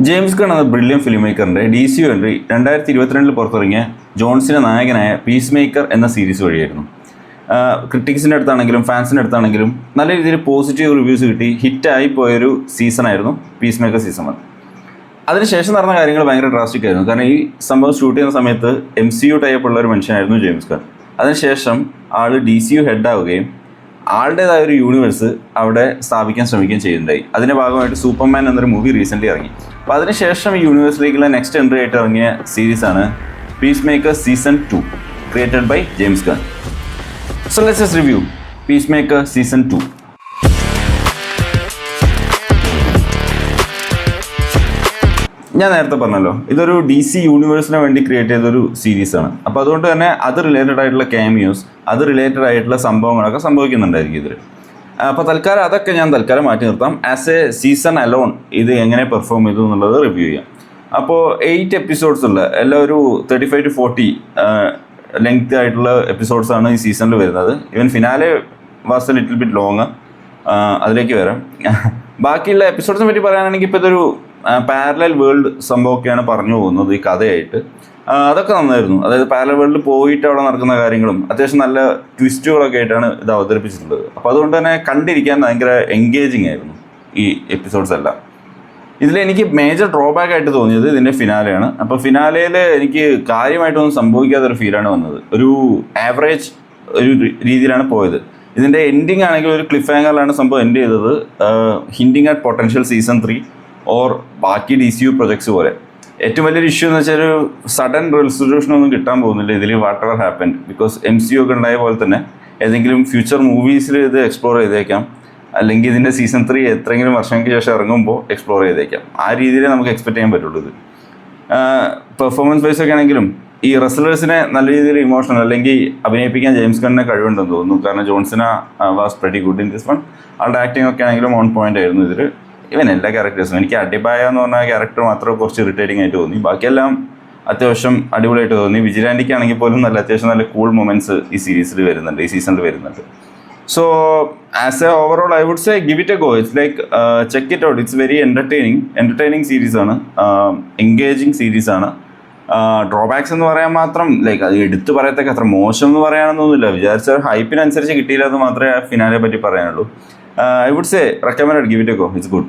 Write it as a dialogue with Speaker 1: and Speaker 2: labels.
Speaker 1: James gun എന്ന brilliant film മേക്കറിൻ്റെ DC entry 2022 പുറത്തിറങ്ങിയ ജോൺസിൻ്റെ നായകനായ പീസ് മേക്കർ എന്ന സീരീസ് വഴിയായിരുന്നു. ക്രിട്ടിക്സിൻ്റെ അടുത്താണെങ്കിലും ഫാൻസിൻ്റെ അടുത്താണെങ്കിലും നല്ല രീതിയിൽ പോസിറ്റീവ് റിവ്യൂസ് കിട്ടി ഹിറ്റായി പോയൊരു സീസണായിരുന്നു പീസ് മേക്കർ സീസൺ 1. അതിനുശേഷം നടന്ന കാര്യങ്ങൾ ഭയങ്കര ഡ്രാസ്റ്റിക് ആയിരുന്നു. കാരണം ഈ സംഭവം ഷൂട്ട് ചെയ്യുന്ന സമയത്ത് MCU ടൈപ്പുള്ള ഒരു മനുഷ്യനായിരുന്നു ജെയിംസ് ഗൺ. അതിനുശേഷം ആൾ DCU ഹെഡാവുകയും ആളുടേതായ ഒരു യൂണിവേഴ്സ് അവിടെ സ്ഥാപിക്കാൻ ശ്രമിക്കുകയും ചെയ്യുന്നുണ്ടായി. അതിൻ്റെ ഭാഗമായിട്ട് സൂപ്പർമാൻ എന്നൊരു മൂവി റീസെൻ്റ്ലി ഇറങ്ങി. അപ്പോൾ അതിനുശേഷം ഈ യൂണിവേഴ്സിലേക്കുള്ള നെക്സ്റ്റ് എൻട്രി ആയിട്ട് ഇറങ്ങിയ സീരീസാണ് Peacemaker season 2 created by James Gunn. So let's just review Peacemaker season 2. ഞാൻ നേരത്തെ പറഞ്ഞല്ലോ, ഇതൊരു DC യൂണിവേഴ്സിന് വേണ്ടി ക്രിയേറ്റ് ചെയ്തൊരു സീരീസാണ്. അപ്പോൾ അതുകൊണ്ട് തന്നെ അത് റിലേറ്റഡ് ആയിട്ടുള്ള ക്യാമിയോസ്, അത് റിലേറ്റഡ് ആയിട്ടുള്ള സംഭവങ്ങളൊക്കെ സംഭവിക്കുന്നുണ്ടായിരിക്കും ഇതിൽ. അപ്പോൾ അതൊക്കെ ഞാൻ മാറ്റി നിർത്താം. ആസ് എ സീസൺ അലോൺ ഇത് എങ്ങനെ പെർഫോം ചെയ്തു എന്നുള്ളത് റിവ്യൂ ചെയ്യാം. അപ്പോൾ 8 എപ്പിസോഡ്സ് ഉള്ള എല്ലാം ഒരു 35 to 40 ലെങ്ത് ആയിട്ടുള്ള എപ്പിസോഡ്സാണ് ഈ സീസണിൽ വരുന്നത്. Even finale was A little bit long. അതിലേക്ക് വരാം. ബാക്കിയുള്ള എപ്പിസോഡ്സിനെ പറ്റി പറയുകയാണെങ്കിൽ ഇപ്പോൾ ഇതൊരു പാരലൽ വേൾഡ് സംഭവമൊക്കെയാണ് പറഞ്ഞു പോകുന്നത് ഈ കഥയായിട്ട്. അതൊക്കെ നന്നായിരുന്നു. അതായത് പാരലൽ വേൾഡിൽ പോയിട്ട് അവിടെ നടക്കുന്ന കാര്യങ്ങളും അത്യാവശ്യം നല്ല ട്വിസ്റ്റുകളൊക്കെ ആയിട്ടാണ് ഇത് അവതരിപ്പിച്ചിട്ടുള്ളത്. അപ്പോൾ അതുകൊണ്ട് തന്നെ കണ്ടിരിക്കാൻ ഭയങ്കര എൻഗേജിങ് ആയിരുന്നു ഈ എപ്പിസോഡ്സ് എല്ലാം. ഇതിലെനിക്ക് മേജർ ഡ്രോബാക്ക് ആയിട്ട് തോന്നിയത് ഇതിൻ്റെ ഫിനാലെയാണ്. അപ്പോൾ ഫിനാലയിൽ എനിക്ക് കാര്യമായിട്ടൊന്നും സംഭവിക്കാത്തൊരു ഫീലാണ് വന്നത്. ഒരു ആവറേജ് ഒരു രീതിയിലാണ് പോയത്. ഇതിൻ്റെ എൻഡിങ് ആണെങ്കിൽ ഒരു ക്ലിഫ് ഹാങ്ങറിലാണ് സംഭവം എൻഡ് ചെയ്തത്. ഹിൻഡിങ് അറ്റ് പൊട്ടൻഷ്യൽ സീസൺ 3 ഓർ ബാക്കി DCU പ്രൊജക്ട്സ് പോലെ. ഏറ്റവും വലിയൊരു ഇഷ്യൂ എന്ന് വെച്ചാൽ ഒരു സഡൻ റെസൊല്യൂഷനൊന്നും കിട്ടാൻ പോകുന്നില്ല ഇതിൽ. What ever happened, because MCU ഒക്കെ ഉണ്ടായ പോലെ തന്നെ ഏതെങ്കിലും ഫ്യൂച്ചർ മൂവീസിൽ ഇത് എക്സ്പ്ലോർ ചെയ്തേക്കാം, അല്ലെങ്കിൽ ഇതിൻ്റെ സീസൺ 3 എത്രയെങ്കിലും വർഷങ്ങൾക്ക് ശേഷം ഇറങ്ങുമ്പോൾ എക്സ്പ്ലോർ ചെയ്തേക്കാം. ആ രീതിയിൽ നമുക്ക് എക്സ്പെക്ട് ചെയ്യാൻ പറ്റുള്ളൂ. ഇത് പെർഫോമൻസ് വൈസ് ഒക്കെ ആണെങ്കിലും ഈ റെസ്ലേഴ്സിനെ നല്ല രീതിയിൽ ഇമോഷണൽ അല്ലെങ്കിൽ അഭിനയിപ്പിക്കാൻ ജെയിംസ് ഗണ്ണിനെ കഴിവുണ്ടെന്ന് തോന്നുന്നു. കാരണം John Cena was pretty good in this one. ആളുടെ ആക്ടിങ് ഒക്കെ ആണെങ്കിലും ഓൺ പോയിന്റ് ആയിരുന്നു ഇതിൽ. ഇവൻ എല്ലാ ക്യാരക്ടേഴ്സും. എനിക്ക് അടിബായ എന്ന് പറഞ്ഞ ക്യാരക്ടർ മാത്രം കുറച്ച് ഇറിറ്റേറ്റിംഗ് ആയിട്ട് തോന്നി. ബാക്കിയെല്ലാം അത്യാവശ്യം അടിപൊളിയായിട്ട് തോന്നി. വിജിലാൻഡിക്കാണെങ്കിൽ പോലും അത്യാവശ്യം നല്ല കൂൾ മൊമെൻറ്റ്സ് ഈ സീരീസിൽ വരുന്നുണ്ട്, ഈ സീസണിൽ വരുന്നുണ്ട്. So as a overall I would say give it a go. It's like check it out. It's very entertaining സീരീസാണ്, എൻഗേജിങ് സീരീസാണ്. ഡ്രോബാക്സ് എന്ന് പറയാൻ മാത്രം ലൈക്ക് അത് എടുത്തു പറയത്തൊക്കെ അത്ര മോശം എന്ന് പറയാനൊന്നുമില്ല. വിചാരിച്ച ഹൈപ്പിനനുസരിച്ച് കിട്ടിയില്ല എന്ന് മാത്രമേ ഫിനാലെ പറ്റി പറയാനുള്ളൂ. I would say recommended, give it a go. It's good.